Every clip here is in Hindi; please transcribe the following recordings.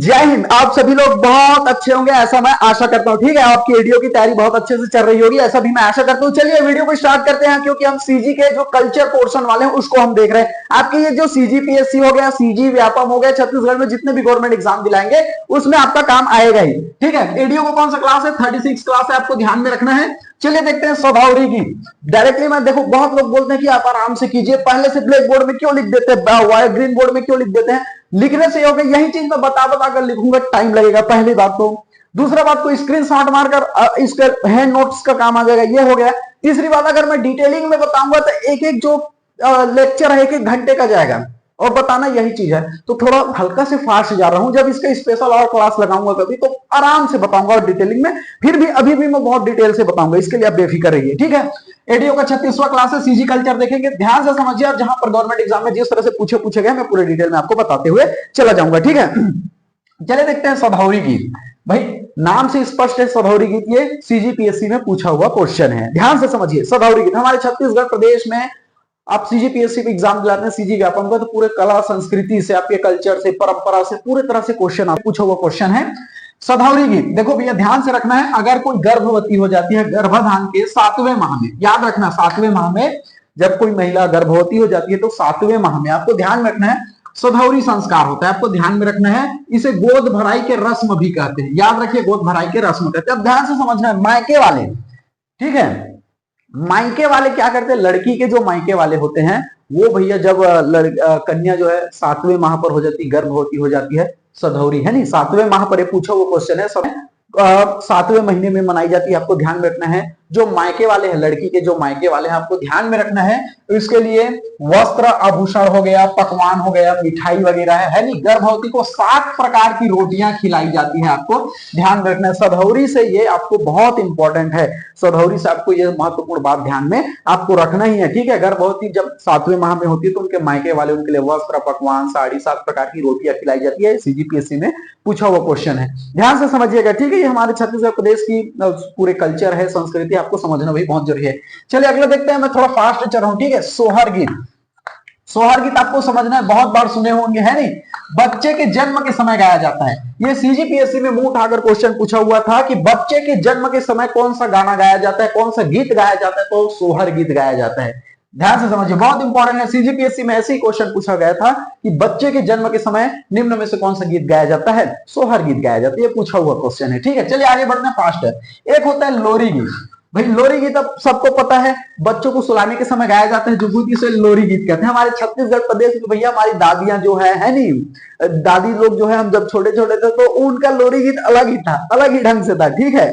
जय हिंद। आप सभी लोग बहुत अच्छे होंगे ऐसा मैं आशा करता हूं। ठीक है, आपकी वीडियो की तैयारी बहुत अच्छे से चल रही होगी ऐसा भी मैं आशा करता हूं। चलिए वीडियो को स्टार्ट करते हैं, क्योंकि हम सीजी के जो कल्चर पोर्शन वाले हैं उसको हम देख रहे हैं। आपके ये जो सीजीपीएससी हो गया, सीजी व्यापम हो गया, छत्तीसगढ़ में जितने भी गवर्नमेंट एग्जाम दिलाएंगे उसमें आपका काम आएगा ही। ठीक है, एडीओ को कौन सा क्लास है? 36 क्लास है, आपको ध्यान में रखना है। चलिए देखते हैं सौभावरी की। डायरेक्टली मैं देखो, बहुत लोग बोलते हैं कि आप आराम से कीजिए, पहले से ब्लैक बोर्ड में क्यों लिख देते हैं, व्हाइट ग्रीन बोर्ड में क्यों लिख देते हैं? लिखने से होगा, यही चीज मैं बता कर लिखूंगा, टाइम लगेगा, पहली बात तो। दूसरा बात को स्क्रीनशॉट मारकर इसका हैंड नोट्स का काम आ जाएगा, ये हो गया। तीसरी बात, अगर मैं डिटेलिंग में बताऊंगा तो एक एक जो लेक्चर है 1-1 घंटे का जाएगा, और बताना यही चीज है। तो थोड़ा हल्का से फास्ट जा रहा हूं, जब इसका स्पेशल और क्लास लगाऊंगा कभी तो आराम से बताऊंगा और डिटेलिंग में। फिर भी अभी भी मैं बहुत डिटेल से बताऊंगा, इसके लिए आप बेफिक्र रहिए। ठीक है, एडीओ का 36वां क्लास है, सीजी कल्चर देखेंगे, ध्यान से समझिए। और जहां पर गवर्नमेंट एग्जाम में जिस तरह से पूछे गए, मैं पूरे डिटेल में आपको बताते हुए चला जाऊंगा। ठीक है, चले देखते हैं सौभावरी गीत। भाई नाम से स्पष्ट है, सौभावरी गीत ये सीजीपीएससी में पूछा हुआ क्वेश्चन है, ध्यान से समझिए। सौभावरी गीत हमारे छत्तीसगढ़ प्रदेश में आप सीजीपीएससी एग्जाम दिलाते हैं, सीजी व्यापम का, तो पूरे कला संस्कृति से, आपके कल्चर से, परंपरा से, पूरे तरह से क्वेश्चन पूछा हुआ क्वेश्चन है। सौभावरी गीत देखो भैया, ध्यान से रखना है। अगर कोई गर्भवती हो जाती है गर्भाधान के 7वें माह में, याद रखना 7वें माह में जब कोई महिला गर्भवती हो जाती है तो 7वें माह में आपको ध्यान रखना है सौभावरी संस्कार होता है, आपको ध्यान में रखना है। इसे गोद भराई के रस्म भी कहते हैं, याद रखिए, गोद भराई के रस्म कहते हैं। अब ध्यान से समझना है, मायके वाले, ठीक है, मायके वाले क्या करते हैं? लड़की के जो मायके वाले होते हैं वो भैया जब कन्या जो है 7वें माह पर हो जाती, गर्भवती हो जाती है, सौभावरी है नहीं, 7वें माह पर पूछा वो क्वेश्चन है, 7वें महीने में मनाई जाती है, आपको ध्यान में रखना है। जो मायके वाले हैं, लड़की के जो मायके वाले हैं, आपको ध्यान में रखना है। तो इसके लिए वस्त्र आभूषण हो गया, पकवान हो गया, मिठाई वगैरह है नहीं। गर्भवती को 7 प्रकार की रोटियां खिलाई जाती हैं, आपको ध्यान में रखना है। सौभावरी से ये आपको बहुत इंपॉर्टेंट है, सौभावरी से आपको ये महत्वपूर्ण बात ध्यान में आपको रखना ही है। ठीक है, गर्भवती जब 7वें माह में होती है तो उनके मायके वाले, उनके लिए वस्त्र, पकवान, साड़ी, 7 प्रकार की रोटियां खिलाई जाती है। सीजीपीएससी में पूछा हुआ क्वेश्चन है, ध्यान से समझिएगा। ठीक है, ये हमारे छत्तीसगढ़ प्रदेश की पूरे कल्चर है, संस्कृति आपको समझना भी बहुत जरूरी है। चलिए अगला देखते हैं, मैं थोड़ा फास्ट चल रहा हूं। ठीक है, सोहर गीत। सोहर गीत आपको समझना है, बहुत बार सुने होंगे, है नहीं? बच्चे के जन्म के समय गाया जाता है। ये सीजीपीएससी में मुंह उठाकर क्वेश्चन पूछा हुआ था कि बच्चे के जन्म के समय कौन सा गाना गाया जाता है, कौन सा गीत गाया जाता है? तो सोहर गीत गाया जाता है। ध्यान से समझिए, बहुत इंपॉर्टेंट है। सीजीपीएससी में ऐसे ही क्वेश्चन पूछा गया था कि बच्चे के जन्म के समय निम्न में से कौन सा गीत गाया जाता है? सोहर गीत गाया जाता है, ये पूछा हुआ क्वेश्चन है। ठीक है, चलिए आगे बढ़ते हैं फास्ट है। एक होता है लोरी गीत। भाई लोरी गीत अब सबको पता है, बच्चों को सुलाने के समय गाया जाता है, जुगुती से लोरी गीत कहते हैं। हमारे छत्तीसगढ़ प्रदेश में भैया हमारी दादियां जो है नहीं, दादी लोग जो है, हम जब छोटे छोटे थे तो उनका लोरी गीत अलग ही था, अलग ही ढंग से था। ठीक है,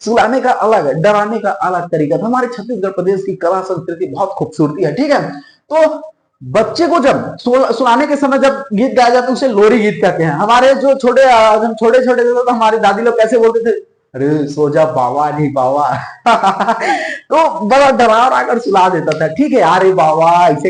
सुलाने का अलग, डराने का अलग तरीका था। हमारे छत्तीसगढ़ प्रदेश की कला संस्कृति बहुत खूबसूरती है। ठीक है, तो बच्चे को जब सुलाने के समय जब गीत गाया जाता है उसे लोरी गीत कहते हैं। हमारे जो हम छोटे छोटे थे तो हमारी दादी लोग कैसे बोलते थे? अरे सो जा बाबा, नहीं बाबा। तो बड़ा डरा कर सुला देता था। ठीक है, अरे बाबा ऐसे।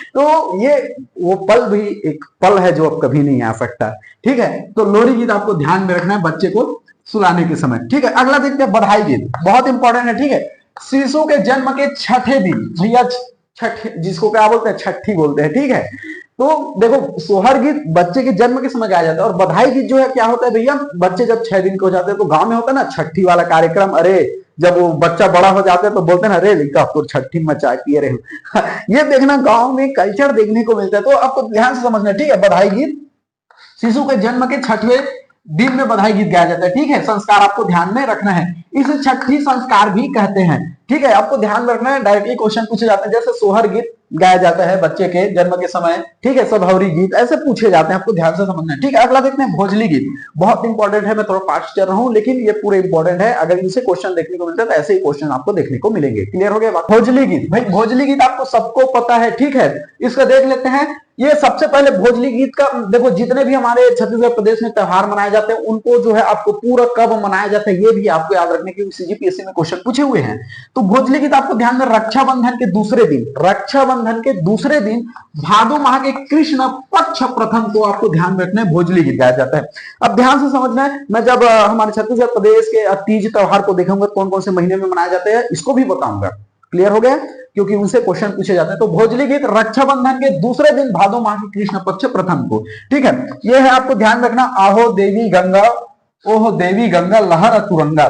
तो ये वो पल भी एक पल है जो अब कभी नहीं आ सकता। ठीक है, तो लोरी गीत आपको ध्यान में रखना है बच्चे को सुलाने के समय। ठीक है, अगला देखते हैं बधाई गीत, बहुत इंपॉर्टेंट है। ठीक है, शिशु के जन्म के 6ठे दिन, भैया छठ जिसको क्या बोलते हैं, छठी बोलते हैं। ठीक है, तो देखो सोहर गीत बच्चे के जन्म के समय गाया जाता है, और बधाई गीत जो है क्या होता है भैया, बच्चे जब 6 दिन के हो जाते हैं तो गांव में होता है ना छठी वाला कार्यक्रम। अरे जब वो बच्चा बड़ा हो जाता है तो बोलते हैं ना, अरे लिखा आपको छठी मचा के रहे। ये देखना गांव में कल्चर देखने को मिलता है, तो आपको ध्यान से समझना। ठीक है, बधाई गीत शिशु के जन्म के 6वें दिन में बधाई गीत गाया जाता है। ठीक है, संस्कार आपको ध्यान में रखना है, इसे छठी संस्कार भी कहते हैं। ठीक है, आपको ध्यान में रखना है, डायरेक्टली क्वेश्चन पूछे जाते हैं, जैसे सोहर गीत गाया जाता है बच्चे के जन्म के समय। ठीक है, सौभावरी गीत ऐसे पूछे जाते हैं, आपको ध्यान से समझना है। ठीक है, अगला देखते हैं भोजली गीत, बहुत इंपॉर्टेंट है। मैं थोड़ा फास्ट चल रहा हूं लेकिन ये पूरे इंपॉर्टेंट है, अगर इनसे क्वेश्चन देखने को मिलता है तो ऐसे ही क्वेश्चन आपको देखने को मिलेंगे। क्लियर हो गया बात? भोजली गीत, भाई भोजली गीत आपको सबको पता है। ठीक है, इसका देख लेते हैं। ये सबसे पहले भोजली गीत का देखो, जितने भी हमारे छत्तीसगढ़ प्रदेश में त्योहार मनाए जाते हैं उनको जो है आपको पूरा कब मनाया जाता है ये भी आपको याद रखने की सीजीपीएससी में क्वेश्चन पूछे हुए हैं। तो भोजली गीत आपको ध्यान में, रक्षाबंधन के दूसरे दिन, रक्षाबंधन के दूसरे दिन भादो माह के कृष्ण पक्ष प्रथम को आपको ध्यान में रखना है, भोजली गीत गाया जाता है। अब ध्यान से समझना है, मैं जब हमारे छत्तीसगढ़ प्रदेश के तीज त्योहार को देखूंगा कौन कौन से महीने में मनाया जाता है इसको भी बताऊंगा। क्लियर हो गया, क्योंकि उनसे क्वेश्चन पूछे जाते हैं। तो भोजली गीत रक्षाबंधन के दूसरे दिन भादो माह की कृष्ण पक्ष प्रथम को, ठीक है। ये है, आपको ध्यान रखना, आहो देवी गंगा ओहो देवी गंगा लहर तुरंगा,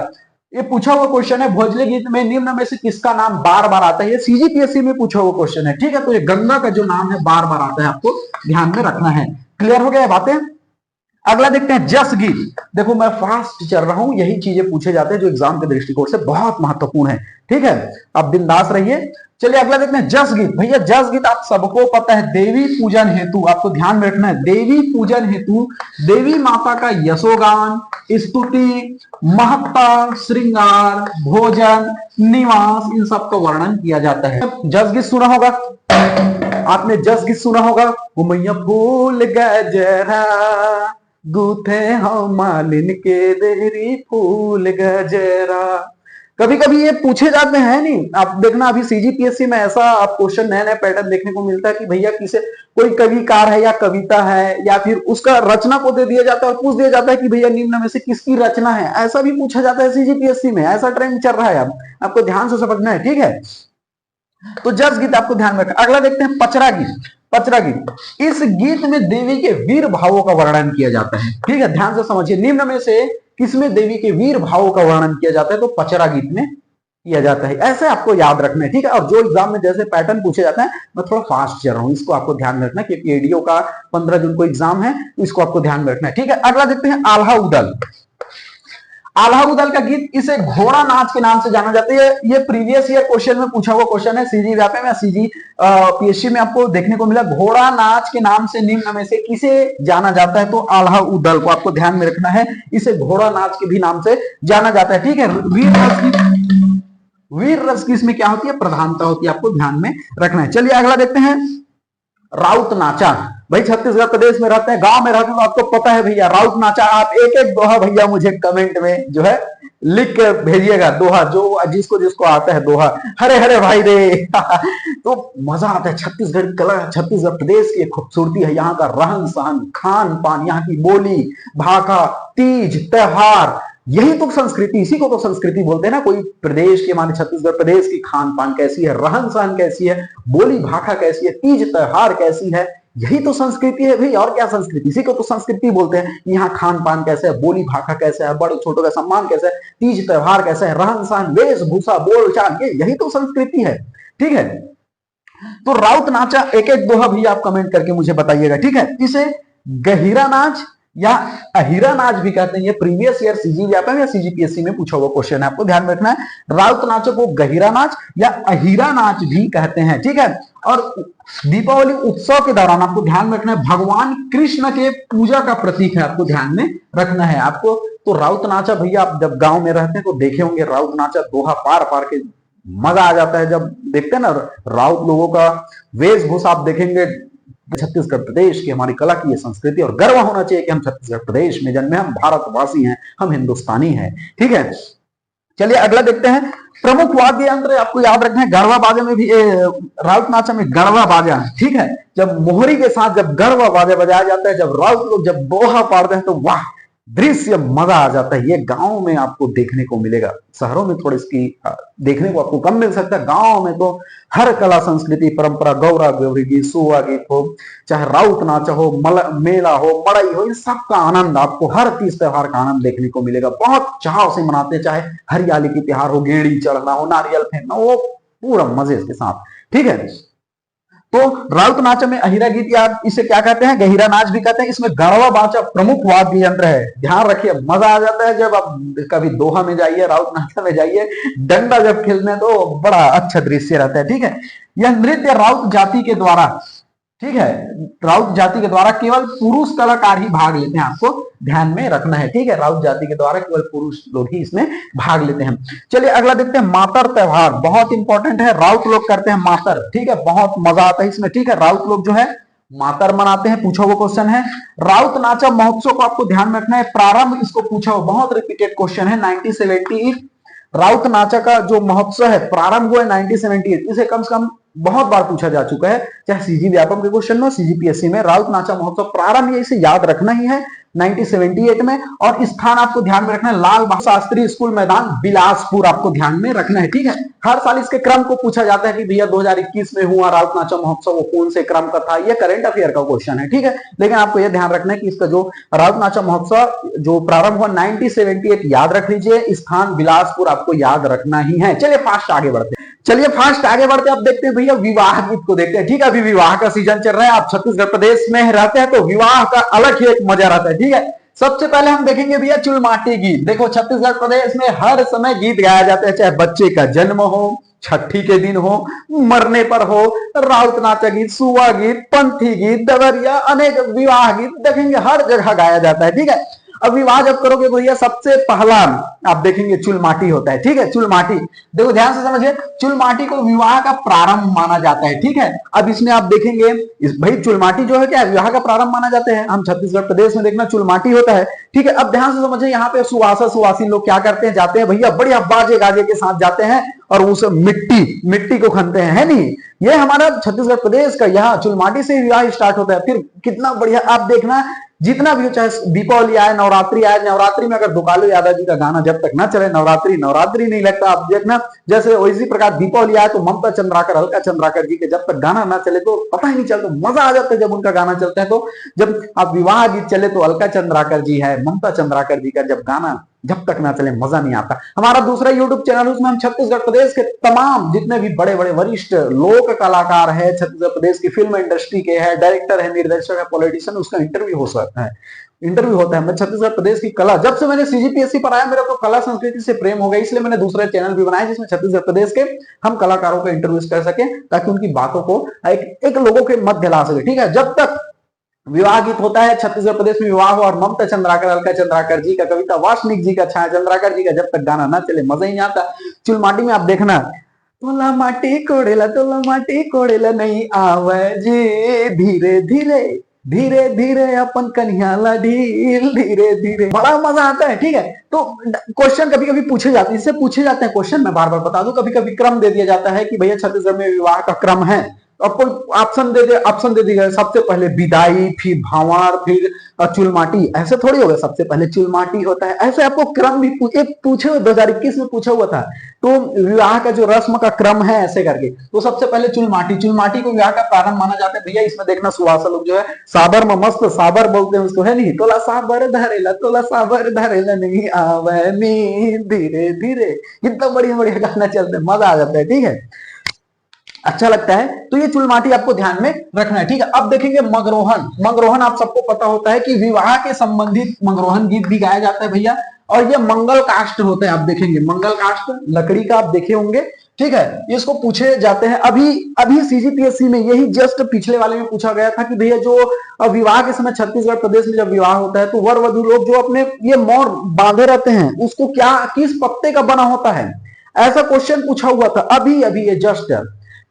ये पूछा हुआ क्वेश्चन है। भोजली गीत में निम्न में से किसका नाम बार बार आता है, ये सीजीपीएससी में पूछा हुआ क्वेश्चन है, ठीक है। तो ये गंगा का जो नाम है बार बार आता है, आपको ध्यान में रखना है। क्लियर हो गया बातें। अगला देखते हैं जस गीत। देखो मैं फास्ट चल रहा हूं, यही चीजें पूछे जाते हैं जो एग्जाम के दृष्टिकोण से बहुत महत्वपूर्ण है, ठीक है। आप बिंदास रहिए। चलिए अगला देखते हैं जस गीत। भैया जस गीत आप सबको पता है, देवी पूजन हेतु, आपको ध्यान में रखना है, देवी पूजन हेतु देवी माता का यशोगान, स्तुति, महत्ता, श्रृंगार, भोजन, निवास, इन सब का वर्णन किया जाता है। जस गीत सुना होगा आपने, जस गीत सुना होगा, वो मैया फूल गजरा गूथे हो मालिन के देहरी फूल गजरा। कभी कभी ये पूछे जाते हैं, नहीं आप देखना, अभी सीजीपीएससी में ऐसा आप क्वेश्चन नए नए पैटर्न देखने को मिलता है कि भैया किसे कोई कविकार है या कविता है, या फिर उसका रचना को दे दिया जाता है और पूछ दिया जाता है कि भैया निम्न में से किसकी रचना है, ऐसा भी पूछा जाता है सीजीपीएससी में, ऐसा ट्रेंड चल रहा है। अब आपको ध्यान से समझना है, ठीक है। तो जस गीत आपको ध्यान में रखना। अगला देखते हैं पचरा गीत। पचरा गीत, इस गीत में देवी के वीर भावों का वर्णन किया जाता है, ठीक है, ध्यान से समझिए। निम्न में से किसमें देवी के वीर भावों का वर्णन किया जाता है, तो पचरा गीत में किया जाता है। ऐसे आपको याद रखना है, ठीक है। और जो एग्जाम में जैसे पैटर्न पूछे जाते हैं, मैं थोड़ा फास्ट चल रहा हूं, इसको आपको ध्यान में रखना, क्योंकि एडीओ का 15 जून को एग्जाम है, तो इसको आपको ध्यान में रखना है, ठीक है। अगला देखते हैं आल्हा उदल। आल्हा उदल का गीत, इसे घोड़ा नाच के नाम से जाना जाता है। ये प्रीवियस ईयर क्वेश्चन में पूछा हुआ क्वेश्चन है, सीजी व्यापे में, सीजी पीएससी में आपको देखने को मिला। घोड़ा नाच के नाम से निम्न में से किसे जाना जाता है, तो आल्हा उदल को आपको ध्यान में रखना है। इसे घोड़ा नाच के भी नाम से जाना जाता है, ठीक है। वीर रस की इसमें क्या होती है, प्रधानता होती है, आपको ध्यान में रखना है। चलिए अगला देखते हैं राउत नाचा। भाई छत्तीसगढ़ प्रदेश में रहते हैं, गांव में रहते हैं, तो आपको पता है भैया राउत नाचा। आप एक एक दोहा भैया मुझे कमेंट में जो है लिख के भेजिएगा, दोहा जो जिसको जिसको आता है दोहा, हरे हरे भाई रे तो मजा आता है। छत्तीसगढ़ कला, छत्तीसगढ़ प्रदेश की खूबसूरती है, यहाँ का रहन सहन, खान पान, यहाँ की बोली भाषा, तीज त्योहार, यही तो संस्कृति, इसी को तो संस्कृति बोलते हैं ना। कोई प्रदेश के, माने छत्तीसगढ़ प्रदेश की खान पान कैसी है, रहन सहन कैसी है, बोली भाषा कैसी है, तीज त्योहार कैसी है, यही तो संस्कृति है भाई। और क्या संस्कृति, इसी को तो संस्कृति बोलते हैं। यहाँ खान पान कैसा है, बोली भाषा कैसा है, बड़े छोटों का सम्मान कैसा है, तीज त्योहार कैसा है, रहन सहन, वेशभूषा, बोलचाल, यही तो संस्कृति है, ठीक है। तो राउत नाचा एक एक दोहा भी आप कमेंट करके मुझे बताइएगा, ठीक है। इसे गहिरा नाच या अहिरा नाच भी कहते हैं। ये प्रीवियस ईयर सीजी व्यापम या सीजीपीएससी में पूछा हुआ क्वेश्चन है, आपको ध्यान में रखना है। राउत नाचों को गहिरा नाच या अहिरा नाच भी कहते हैं, ठीक है। और दीपावली उत्सव के दौरान आपको ध्यान में रखना है, भगवान कृष्ण के पूजा का प्रतीक है, आपको ध्यान में रखना है आपको। तो राउत नाचा भैया आप जब गांव में रहते हैं तो देखे होंगे, राउत नाचा दोहा पार पार के मजा आ जाता है जब देखते हैं ना राउत लोगों का वेशभूषा। आप देखेंगे छत्तीसगढ़ प्रदेश की, हमारी कला की, ये संस्कृति, और गर्व होना चाहिए कि हम छत्तीसगढ़ प्रदेश में जन्मे, हम भारतवासी हैं, हम हिंदुस्तानी हैं, ठीक है। चलिए अगला देखते हैं प्रमुख वाद्य यंत्र। आपको याद रखना है, गरबा बाजा में भी, राउत नाचा में गरबा बाजा, ठीक है। जब मोहरी के साथ जब गरबा बाजा बजाया जाता है, जब राउत लोग जब दोहा पाड़ते हैं, तो वाह दृश्य मजा आ जाता है। ये गांव में आपको देखने को मिलेगा, शहरों में थोड़ी इसकी देखने को आपको कम मिल सकता है। गांव में तो हर कला संस्कृति परंपरा, गौरा गौरी गीत, सुआ गीत हो, चाहे राउत नाचा हो, मेला हो, मड़ई हो, इन सब का आनंद आपको हर तीज त्योहार का आनंद देखने को मिलेगा। बहुत चाव से मनाते हैं, चाहे हरियाली की त्योहार हो, गेड़ी चढ़ना हो, नारियल फेंकना, वो पूरा मजे के साथ, ठीक है। तो राउत नाच में अहिरा गीत या इसे क्या कहते हैं, गहिरा नाच भी कहते हैं। इसमें गरबा बाजा प्रमुख वाद्य यंत्र है। ध्यान रखिए, मजा आ जाता है जब आप कभी दोहा में जाइए, राउत नाचा में जाइए, डंडा जब खेलने तो बड़ा अच्छा दृश्य रहता है, ठीक है। यह नृत्य राउत जाति के द्वारा, ठीक है, राउत जाति के द्वारा केवल पुरुष कलाकार ही भाग लेते हैं, आपको ध्यान में रखना है, ठीक है। राउत जाति के द्वारा केवल पुरुष लोग ही इसमें भाग लेते हैं। चलिए अगला देखते हैं मातर त्योहार, बहुत इंपॉर्टेंट है। राउत लोग करते हैं मातर, ठीक है, बहुत मजा आता है इसमें, ठीक है। राउत लोग जो है मातर मनाते हैं, पूछा हुआ क्वेश्चन है। राउत नाचा महोत्सव को आपको ध्यान में रखना है, प्रारंभ इसको पूछा हुआ, बहुत रिपीटेड क्वेश्चन है। 1978 राउत नाचा का जो महोत्सव है प्रारंभ हुआ है 1978, इसे कम से कम बहुत बार पूछा जा चुका है, चाहे सीजी व्यापम के क्वेश्चन में, सीजीपीएससी में। राउत नाचा महोत्सव प्रारंभ, ये इसे याद रखना ही है 1978 में। और स्थान आपको ध्यान में रखना है, लाल बहादुर शास्त्री स्कूल मैदान बिलासपुर, आपको ध्यान में रखना है, ठीक है। हर साल इसके क्रम को पूछा जाता है कि भैया 2021 में हुआ राउत नाचा महोत्सव, वो कौन से क्रम का था, ये करंट अफेयर का क्वेश्चन है, ठीक है। लेकिन आपको यह ध्यान रखना है कि इसका जो राउत नाचा महोत्सव जो प्रारंभ हुआ 1978 याद रख लीजिए, स्थान बिलासपुर आपको याद रखना ही है। चलिए फास्ट आगे बढ़ते हैं, चलिए फास्ट आगे बढ़ते हैं। अब देखते हैं भैया विवाह गीत को देखते हैं, ठीक है। अभी विवाह का सीजन चल रहा है, आप छत्तीसगढ़ प्रदेश में रहते हैं तो विवाह का अलग ही एक मजा रहता है, ठीक है। सबसे पहले हम देखेंगे भैया चुलमाटी गीत। देखो छत्तीसगढ़ प्रदेश में हर समय गीत गाया जाता है, चाहे बच्चे का जन्म हो, छठी के दिन हो, मरने पर हो, राउत नाचा गीत, सुआ गीत, पंथी गीत, दवरिया, अनेक विवाह गीत देखेंगे हर जगह गाया जाता है, ठीक है। अब विवाह जब करोगे भैया सबसे पहला आप देखेंगे चुलमाटी होता है, ठीक है। चुलमाटी देखो ध्यान से समझिए, चुलमाटी को विवाह का प्रारंभ माना जाता है, ठीक है। अब इसमें आप देखेंगे भाई चुलमाटी जो है क्या है, विवाह का प्रारंभ माना जाते हैं। हम छत्तीसगढ़ प्रदेश में देखना चुलमाटी होता है, ठीक है। अब ध्यान से समझिए, यहाँ पे सुवासा सुवासी लोग क्या करते हैं, जाते हैं भैया बढ़िया बाजे गाजे के साथ जाते हैं और उस मिट्टी को खनते हैं, है नहीं। ये हमारा छत्तीसगढ़ प्रदेश का यहाँ चुलमाटी से विवाह स्टार्ट होता है। फिर कितना बढ़िया आप देखना, जितना भी हो, चाहे दीपावली आए, नवरात्रि आए, नवरात्रि में अगर दुकालू यादव जी का गाना जब तक ना चले नवरात्रि नवरात्रि नहीं लगता। आप देखना जैसे इसी प्रकार दीपावली आए तो ममता चंद्राकर, अलका चंद्राकर जी के जब तक गाना ना चले तो पता ही नहीं चलता, मजा आ जाता है जब उनका गाना चलता है। तो जब आप विवाह गीत चले तो अलका चंद्राकर जी है, ममता चंद्राकर जी का जब गाना जब तक ना चले मजा नहीं आता। हमारा दूसरा यूट्यूब चैनल, उसमें हम छत्तीसगढ़ प्रदेश के तमाम जितने भी बड़े बड़े वरिष्ठ लोक कलाकार है, छत्तीसगढ़ प्रदेश की फिल्म इंडस्ट्री के है, डायरेक्टर है, निर्देशक है, पॉलिटिशियन, उसका इंटरव्यू हो सकता है, इंटरव्यू होता है। मैं छत्तीसगढ़ प्रदेश की कला, जब से मैंने सीजीपीएससी पर आया मेरे को कला संस्कृति से प्रेम हो गया, इसलिए मैंने दूसरा चैनल भी बनाया जिसमें छत्तीसगढ़ प्रदेश के हम कलाकारों को इंटरव्यू कर सके, ताकि उनकी बातों को एक लोगों के मध्य ला सके, ठीक है। जब तक विवाह गीत होता है छत्तीसगढ़ प्रदेश में विवाह हो और ममता चंद्राकर, अलका चंद्राकर जी का, कविता वासनिक जी का, छाया चंद्राकर जी का जब तक गाना ना चले मजा ही नहीं आता। चुलमाटी में आप देखना, तोला माटी कोड़ेला नहीं आवे जी, धीरे धीरे धीरे धीरे अपन कन्हैया ढील, धीरे धीरे, बड़ा मजा आता है, ठीक है। तो क्वेश्चन कभी कभी पूछे जाते हैं, इससे पूछे जाते हैं क्वेश्चन, मैं बार बार बता दूं। कभी कभी क्रम दे दिया जाता है कि भैया छत्तीसगढ़ में विवाह का क्रम है, आपको ऑप्शन दे दिया गया, सबसे पहले विदाई, फिर भावाड़, फिर चुलमाटी, ऐसे थोड़ी होगा, सबसे पहले चुलमाटी होता है, ऐसे आपको क्रम भी पूछे 2021 में पूछा हुआ था। तो विवाह का जो रस्म का क्रम है ऐसे करके, तो सबसे पहले चुलमाटी को विवाह का प्रारंभ माना जाता है भैया। इसमें देखना सुवासा लोग जो है साबर में मस्त साबर बोलते हैं उसको, है नहीं, तोला साबर धरेला नहीं आवे नी, धीरे धीरे, इतना बढ़िया बढ़िया गाना चलता है, मजा आ जाता है, ठीक है, अच्छा लगता है। तो ये चुलमाटी आपको ध्यान में रखना है, ठीक है। अब देखेंगे मगरोहन। मगरोहन आप सबको पता होता है कि विवाह के संबंधित मगरोहन गीत भी गाया जाता है भैया, और ये मंगल काष्ठ होते हैं। आप देखेंगे मंगल काष्ठ लकड़ी का आप देखे होंगे, ठीक है। इसको पूछे जाते हैं, अभी सीजीपीएससी में यही जस्ट पिछले वाले में पूछा गया था कि भैया जो विवाह के समय छत्तीसगढ़ प्रदेश में जब विवाह होता है तो वर वधु लोग जो अपने ये मोर बांधे रहते हैं उसको क्या, किस पत्ते का बना होता है, ऐसा क्वेश्चन पूछा हुआ था अभी ये जस्ट,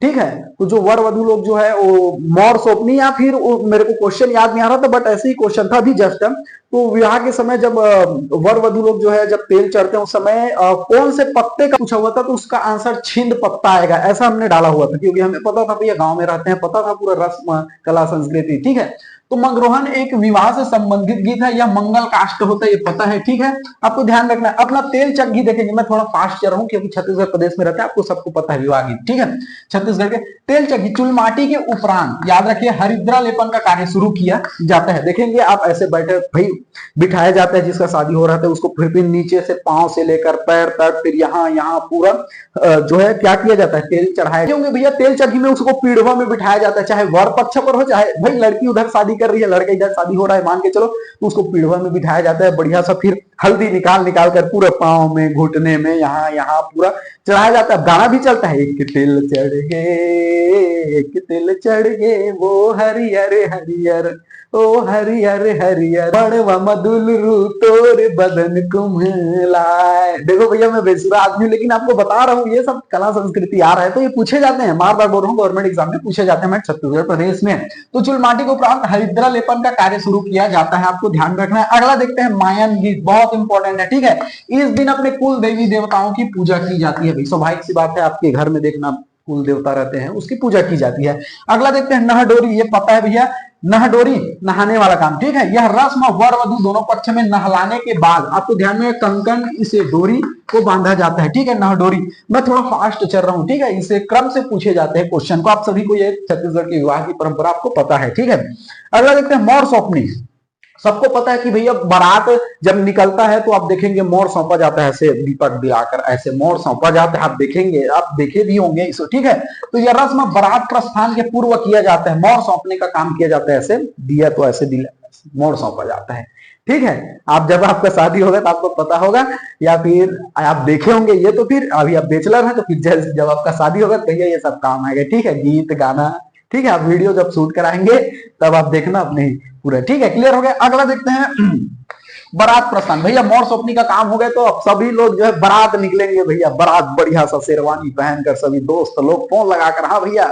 ठीक है। तो जो वर वधु लोग जो है वो मोर सोपनी, या फिर मेरे को क्वेश्चन याद नहीं आ रहा था बट ऐसे ही क्वेश्चन था अभी जस्ट। तो विवाह के समय जब वर वधु लोग जो है जब तेल चढ़ते हैं उस समय कौन से पत्ते का पूछा हुआ था, तो उसका आंसर छिंद पत्ता आएगा, ऐसा हमने डाला हुआ था, क्योंकि हमें पता था भैया गांव में रहते हैं, पता था पूरा रस्म कला संस्कृति, ठीक है। तो मगरोहन एक विवाह से संबंधित गीत है, या मंगल काष्ठ होता है, ये पता है, ठीक है। आपको ध्यान रखना है। अपना तेल चक्की देखेंगे, मैं थोड़ा फास्ट चल रहा हूँ क्योंकि छत्तीसगढ़ प्रदेश में रहता है, आपको सबको पता है विवाह गीत, ठीक है। छत्तीसगढ़ के तेल चक्की चुलमाटी के उपरांत याद रखिए हरिद्रा लेपन का कार्य शुरू किया जाता है। देखेंगे आप ऐसे बैठे भाई बिठाया जाता है, जिसका शादी हो रहा था उसको फिर नीचे से पांव से लेकर पैर तक, फिर यहाँ पूरा जो है क्या किया जाता है, तेल चढ़ाया होंगे भैया। तेल चक्की में उसको पीढ़वा में बिठाया जाता है, चाहे वर पक्ष पर हो, चाहे भाई लड़की उधर शादी कर रही है, लड़का इधर शादी हो रहा है, मान के चलो, तो उसको पीढ़वा में बिठाया जाता है बढ़िया सा, फिर हल्दी निकाल कर पूरे पांव में, घुटने में, यहाँ पूरा चढ़ाया जाता है। गाना भी चलता है, एक तिल चढ़ गे वो हरियर हरियर, ओ हरियर हरियर बड़वा मधुलरू तोर बदन कुम्हलाए। देखो भैया मैं बेसुरा आदमी, लेकिन आपको बता रहा हूँ ये सब कला संस्कृति आ रहा है, तो ये पूछे जाते हैं, बार बार बोल रहा हूँ, गवर्नमेंट एग्जाम में पूछे जाते हैं हमारे छत्तीसगढ़ प्रदेश में। तो चुलमाटी को उपरांत हरिद्रा लेपन का कार्य शुरू किया जाता है, आपको ध्यान रखना है। अगला देखते हैं मायन गीत, बहुत इंपॉर्टेंट है, ठीक है। इस दिन अपने कुल देवी देवताओं की पूजा की जाती है भाई, स्वाभाविक सी बात है, आपके घर में देखना कुल देवता रहते हैं, उसकी पूजा की जाती है। अगला देखते हैं नह डोरी, ये पता है भैया, नह डोरी नहाने वाला काम, ठीक है। यह रस्म वर वधु दोनों पक्ष में नहलाने के बाद, आपको ध्यान में, कंकण इसे डोरी को बांधा जाता है, ठीक है, नह डोरी। मैं थोड़ा फास्ट चल रहा हूं, ठीक है, इसे क्रम से पूछे जाते हैं क्वेश्चन को। आप सभी को ये छत्तीसगढ़ के विवाह की परंपरा आपको पता है, ठीक है। अगला देखते हैं मोर सौंपनी। सबको पता है कि भैया बारात जब निकलता है तो आप देखेंगे मोर सौंपा जाता है, ऐसे दीपक दिलाकर ऐसे मोर सौंपा जाता है, आप देखेंगे, आप देखे भी होंगे इसे, ठीक है। तो यह रस्म बारात प्रस्थान के पूर्व किया जाता है, मोर सौंपने का काम किया जाता है, ऐसे दिया तो ऐसे दिला मोर सौंपा जाता है, ठीक है। आप जब आपका शादी होगा तो आपको पता होगा, या फिर आप देखे होंगे ये, तो फिर अभी आप बैचलर हैं तो फिर जब आपका शादी होगा तो भैया ये सब काम आएगा, ठीक है, गीत गाना, ठीक है। आप वीडियो जब शूट कराएंगे तब आप देखना अपने पूरा, ठीक है, क्लियर हो गया। अगला देखते हैं बारात प्रस्थान। भैया मोर सौंपनी का काम हो गया तो अब सभी लोग जो है बारात निकलेंगे भैया, बारात बढ़िया सा शेरवानी पहनकर सभी दोस्त लोग फोन लगाकर, हाँ भैया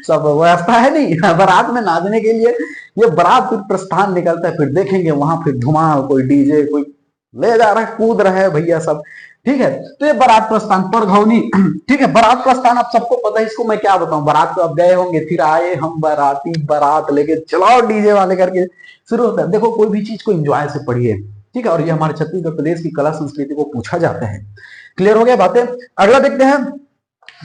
सब व्यवस्था है नहीं बारात में नाचने के लिए। ये बारात फिर प्रस्थान निकलता है, फिर देखेंगे वहां फिर धुमाल, कोई डीजे, कोई ले जा रहा है, कूद रहे हैं भैया सब, ठीक है। तो ये बारात प्रस्थान परघौनी, ठीक है। बारात प्रस्थान आप सबको पता है, इसको मैं क्या बताऊं, बारात तो आप गए होंगे, फिर आए हम बाराती, बारात लेके चलाओ डीजे वाले करके शुरू होता है। देखो कोई भी चीज को एंजॉय से पढ़िए, ठीक है, और ये हमारे छत्तीसगढ़ प्रदेश की कला संस्कृति को पूछा जाता है। क्लियर हो गया बातें। अगला देखते हैं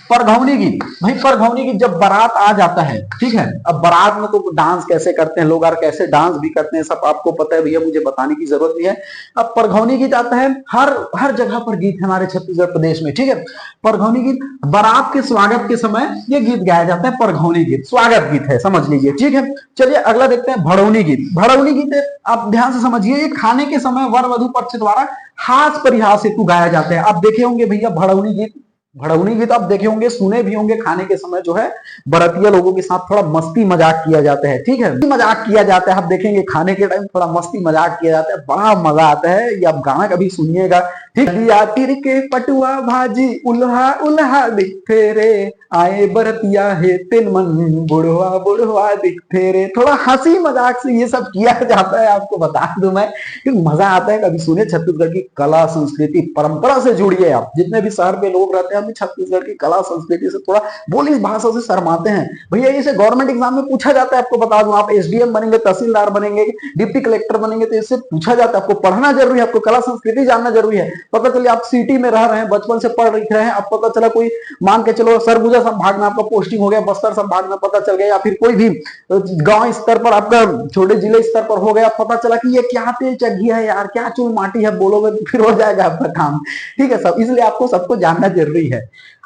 परघौनी गीत। भाई परघौनी गीत जब बारात आ जाता है, ठीक है, अब बारात में तो डांस कैसे करते हैं लोग, और कैसे डांस भी करते हैं सब आपको पता है भैया, मुझे बताने की जरूरत नहीं है। अब परघौनी गीत आता है, हर जगह पर गीत है हमारे छत्तीसगढ़ प्रदेश में, ठीक है। परघौनी गीत बारात के स्वागत के समय ये गीत गाया जाता है, परघौनी गीत स्वागत गीत है, समझ लीजिए, ठीक है। चलिए अगला देखते हैं भड़ौनी गीत। भड़ौनी गीत आप ध्यान से समझिए, ये खाने के समय वर वधु पक्ष द्वारा हास परिहास हेतु गाया जाता है। आप देखे होंगे भैया भड़ौनी गीत, भड़ौनी गीत आप देखे होंगे, सुने भी होंगे। खाने के समय जो है बरतिया लोगों के साथ थोड़ा मस्ती मजाक किया जाता है, ठीक है, मजाक किया जाता है। आप देखेंगे खाने के टाइम थोड़ा मस्ती मजाक किया जाता है, बड़ा मजा आता है। ये आप गाना कभी सुनिएगा, ठीक है। तिर के पटुआ भाजी उल्हा उल्हा दिखते रे, आए बरतिया हे तिन मन बुढ़वा बुढ़वा दिखते रे। थोड़ा हंसी मजाक से ये सब किया जाता है, आपको बता दूं मैं कि मजा आता है। कभी सुने, छत्तीसगढ़ की कला संस्कृति परंपरा से जुड़िए। आप जितने भी शहर पे लोग रहते हैं, छत्तीसगढ़ की कला संस्कृति से थोड़ा बोली भाषा से शर्माते हैं भैया। इसे गवर्नमेंट एग्जाम में पूछा जाता है, आपको बता दूं। आप एसडीएम बनेंगे, तहसीलदार बनेंगे, डिप्टी कलेक्टर बनेंगे, तो इससे पूछा जाता है। आपको पढ़ना जरूरी है, आपको कला संस्कृति जानना जरूरी है। पता चलिए आप सिटी में रह रहे हैं, बचपन से पढ़ रहे हैं, आप पता चला कोई मान के चलो सरगुजा संभाग में आपका पोस्टिंग हो गया, बस्तर संभाग में पता चल गया, या फिर कोई भी गांव स्तर पर आपका छोटे जिले स्तर पर हो गया, पता चला कि ये क्या तेल चग्गी है यार, क्या चूल माटी है, बोलोगे तो फिर हो जाएगा आपका काम, ठीक है। सब इसलिए आपको सबको जानना जरूरी है।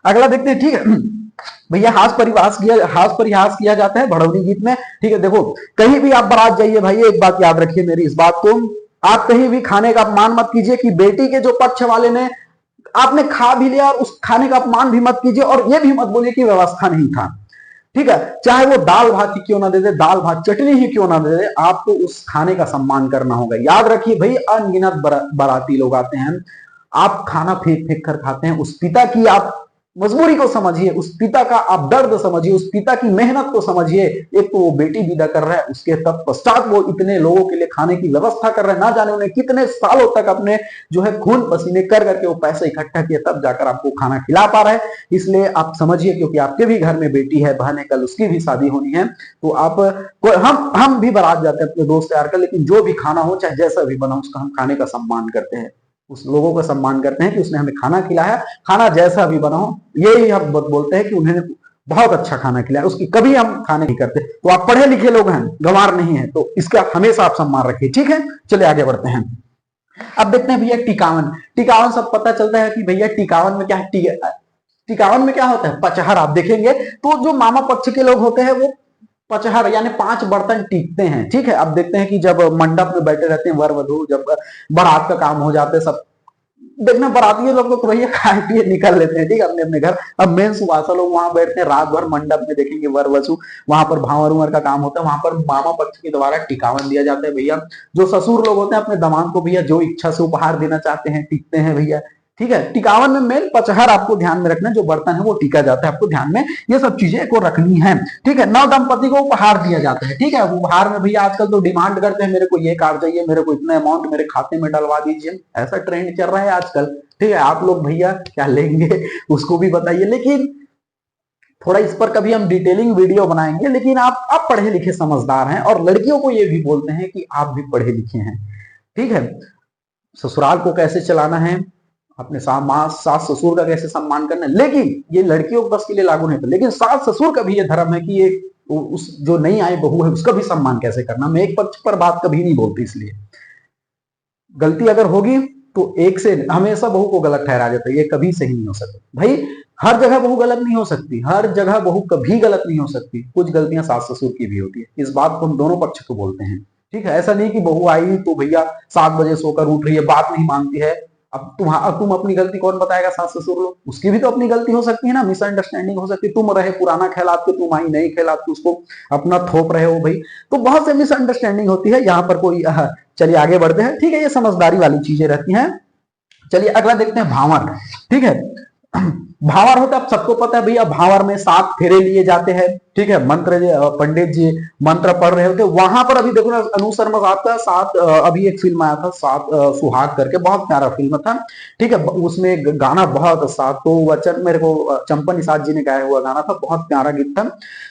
अगला देखते हैं, ठीक है भैया, हास परिहास किया जाता है भड़ौनी गीत में, ठीक है। देखो कहीं भी आप बारात जाइए भाई, एक बात याद रखिए मेरी, इस बात को आप कहीं भी खाने का अपमान मत कीजिए कि बेटी के जो पक्ष वाले ने आपने खा भी लिया और उस खाने का अपमान भी मत कीजिए, और ये भी मत बोलिए कि व्यवस्था नहीं था, ठीक है। चाहे वो दाल भात ही क्यों ना दे दे, दाल भात चटनी ही क्यों ना दे दे, आपको उस खाने का सम्मान करना होगा। याद रखिए भाई, अनगिनत बाराती लोग आते हैं, आप खाना फेंक फेंक कर खाते हैं। उस पिता की आप मजबूरी को समझिए, उस पिता का आप दर्द समझिए, उस पिता की मेहनत को समझिए। एक तो वो बेटी विदा कर रहा है, उसके तत्पश्चात वो इतने लोगों के लिए खाने की व्यवस्था कर रहे हैं। ना जाने उन्हें कितने सालों तक अपने जो है खून पसीने कर करके वो पैसे इकट्ठा किए, तब जाकर आपको खाना खिला पा रहा है। इसलिए आप समझिए, क्योंकि आपके भी घर में बेटी है, बहन है, कल उसकी भी शादी होनी है, तो आप हम भी बारात जाते हैं अपने दोस्त यार का, लेकिन जो भी खाना हो चाहे जैसा भी बना, उसका हम खाने का सम्मान करते हैं, उस लोगों का सम्मान करते हैं कि उसने हमें खाना खिलाया। खाना जैसा भी बना हो, यही हम बोलते हैं कि उन्होंने बहुत अच्छा खाना खिलाया, उसकी कभी हम खाने नहीं करते। तो आप पढ़े लिखे लोग हैं, गंवार नहीं है, तो इसका हमेशा आप सम्मान रखिए, ठीक है। चलिए आगे बढ़ते हैं। अब देखते हैं भैया टिकावन। टिकावन सब पता चलता है कि भैया टिकावन में क्या है, टिकावन में क्या होता है, पचहर। आप देखेंगे तो जो मामा पक्ष के लोग होते हैं वो पचहर यानी 5 बर्तन टीकते हैं, ठीक है। अब देखते हैं कि जब मंडप में बैठे रहते हैं वर वधु, जब बारात का काम हो जाते हैं, सब देखना बाराती लोग तो भैया खाए पिए निकल लेते हैं, ठीक है, अपने अपने घर। अब मेन सुबासा लोग वहां बैठते हैं रात भर मंडप में, देखेंगे वर वधु वहां पर भावर उमर का काम होता है, वहां पर मामा पक्ष के द्वारा टिकावन दिया जाता है भैया। जो ससुर लोग होते हैं अपने दामाद को भैया जो इच्छा से उपहार देना चाहते हैं टीकते हैं भैया, ठीक है। टिकावन में मेन पचहर आपको ध्यान में रखना, जो बर्तन है वो टीका जाता है, आपको ध्यान में ये सब चीजें को रखनी है, ठीक है। नव दंपति को उपहार दिया जाता है, ठीक है। उपहार में भैया आजकल तो डिमांड करते हैं, मेरे को ये कार चाहिए, मेरे को इतना अमाउंट मेरे खाते में डलवा दीजिए, ऐसा ट्रेंड चल रहा है आजकल, ठीक है। आप लोग भैया क्या लेंगे उसको भी बताइए, लेकिन थोड़ा इस पर कभी हम डिटेलिंग वीडियो बनाएंगे, लेकिन आप पढ़े लिखे समझदार हैं और लड़कियों को ये भी बोलते हैं कि आप भी पढ़े लिखे हैं, ठीक है। ससुराल को कैसे चलाना है, अपने सास ससुर का कैसे सम्मान करना है, लेकिन ये लड़कियों को बस के लिए लागू नहीं होता, लेकिन सास ससुर का भी ये धर्म है कि ये उस जो नई आई बहू है उसका भी सम्मान कैसे करना। मैं एक पक्ष पर बात कभी नहीं बोलती, इसलिए गलती अगर होगी तो एक से हमेशा बहू को गलत ठहरा जाता है, ये कभी सही नहीं हो सकता भाई। हर जगह बहू गलत नहीं हो सकती, हर जगह बहू कभी गलत नहीं हो सकती, कुछ गलतियां सास ससुर की भी होती है। इस बात को हम दोनों पक्ष को बोलते हैं, ठीक है। ऐसा नहीं कि बहू आई तो भैया 7 बजे सोकर उठ रही है, बात नहीं मानती है, अब तुम अपनी गलती कौन बताएगा, सास ससुर लोग, उसकी भी तो अपनी गलती हो सकती है ना, मिसअंडरस्टैंडिंग हो सकती है, तुम रहे पुराना ख्यालात के, तुम आई नई ख्यालात के, उसको अपना थोप रहे हो भाई, तो बहुत से मिसअंडरस्टैंडिंग होती है यहाँ पर कोई। चलिए आगे बढ़ते हैं, ठीक है, ये समझदारी वाली चीजें रहती हैं। चलिए अगला देखते हैं भावर, ठीक है। भावर होता है, सबको पता है भैया, भावर में 7 फेरे लिए जाते हैं, ठीक है। मंत्र पंडित जी मंत्र पढ़ रहे होते, वहां पर अभी देखो ना अनु शर्मा साहब का 7 अभी एक फिल्म आया था 7 सुहाग करके, बहुत प्यारा फिल्म था, ठीक है। उसमें गाना बहुत 7 तो वचन मेरे को चंपा निषाद जी ने गाया हुआ गाना था, बहुत प्यारा गीत था।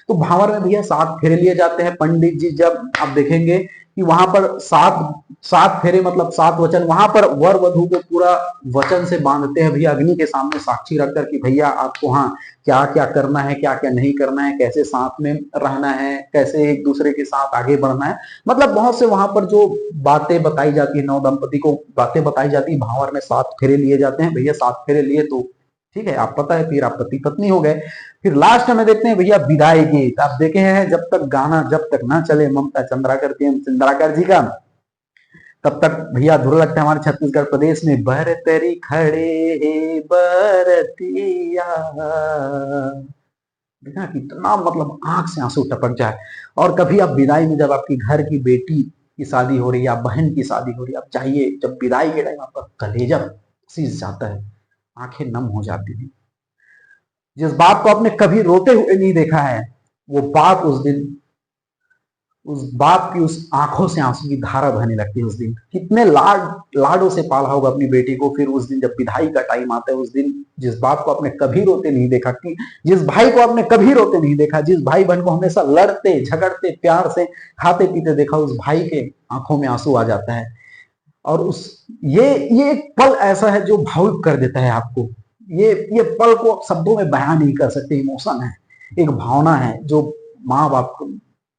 तो भावर में भैया 7 फेरे लिए जाते हैं। पंडित जी जब आप देखेंगे कि वहां पर 7 फेरे मतलब 7 वचन, वहां पर वर वधु को पूरा वचन से बांधते हैं भैया, अग्नि के सामने साक्षी रखकर कि भैया आपको हाँ क्या क्या करना है, क्या क्या नहीं करना है, कैसे साथ में रहना है, कैसे एक दूसरे के साथ आगे बढ़ना है। मतलब बहुत से वहां पर जो बातें बताई जाती है, नव दंपति को बातें बताई जाती है। भावर में 7 फेरे लिए जाते हैं भैया, 7 फेरे लिए तो ठीक है, आप पता है, फिर आप पति पत्नी हो गए। फिर लास्ट में देखते हैं भैया विदाई गीत, आप देखे हैं, जब तक गाना जब तक ना चले ममता चंद्राकर जी का, तब तक भैया धुर लगता है हमारे छत्तीसगढ़ प्रदेश में, बरतरी खड़े हे बरतिया, देखा कितना मतलब आंख से आंसू टपक जाए। और कभी आप विदाई में जब आपकी घर की बेटी की शादी हो रही है या बहन की शादी हो रही है, आप चाहिए जब विदाई के टाइम आपका कलेजा सीज जाता है, आंखें नम हो जाती हैं। जिस बाप को आपने कभी रोते हुए नहीं देखा है, वो बाप उस बाप की उस आंखों से आंसू की धारा बहने लगती है। उस दिन कितने लाडों से पाला होगा अपनी बेटी को, फिर उस दिन जब विदाई का टाइम आता है, उस दिन जिस बाप को आपने कभी रोते नहीं देखा, कि जिस भाई को आपने कभी रोते नहीं देखा, जिस भाई बहन को हमेशा लड़ते झगड़ते प्यार से खाते पीते देखा, उस भाई के आंखों में आंसू आ जाता है। और उस ये एक पल ऐसा है जो भावुक कर देता है आपको। ये पल को शब्दों में बयान नहीं कर सकते, इमोशन है, एक भावना है जो माँ बाप को,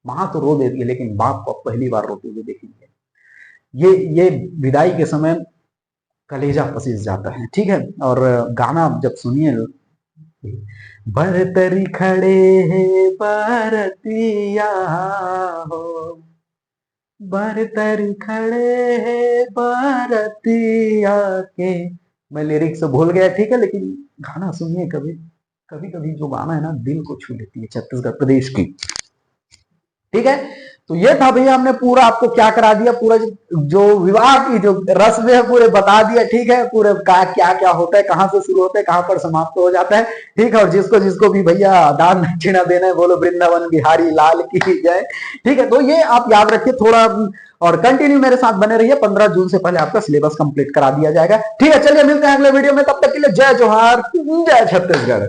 माँ तो रो देती है लेकिन बाप को पहली बार रोते हुए देखेंगे। ये विदाई के समय कलेजा पसीज जाता है, ठीक है। और गाना जब सुनिए, बरतरी खड़े है बरतिया हो, बरतरी खड़े है बरतिया के, मैं लिरिक्स भूल गया, ठीक है, लेकिन गाना सुनिए कभी कभी जो गाना है ना दिल को छू लेती है छत्तीसगढ़ प्रदेश की, ठीक है। तो ये था भैया, हमने पूरा आपको क्या करा दिया, पूरा जो विवाह की जो रस्म है पूरे बता दिया, ठीक है। पूरे क्या क्या होता है, कहां से शुरू होता है, कहां पर समाप्त हो जाता है, ठीक है। और जिसको भी भैया दान दक्षिणा देना है, बोलो वृंदावन बिहारी लाल की जय, ठीक है। तो ये आप याद रखिए थोड़ा, और कंटिन्यू मेरे साथ बने रहिए, 15 जून से पहले आपका सिलेबस कंप्लीट करा दिया जाएगा, ठीक है। चलिए मिलते हैं अगले वीडियो में, तब तक के लिए जय जोहार, जय छत्तीसगढ़।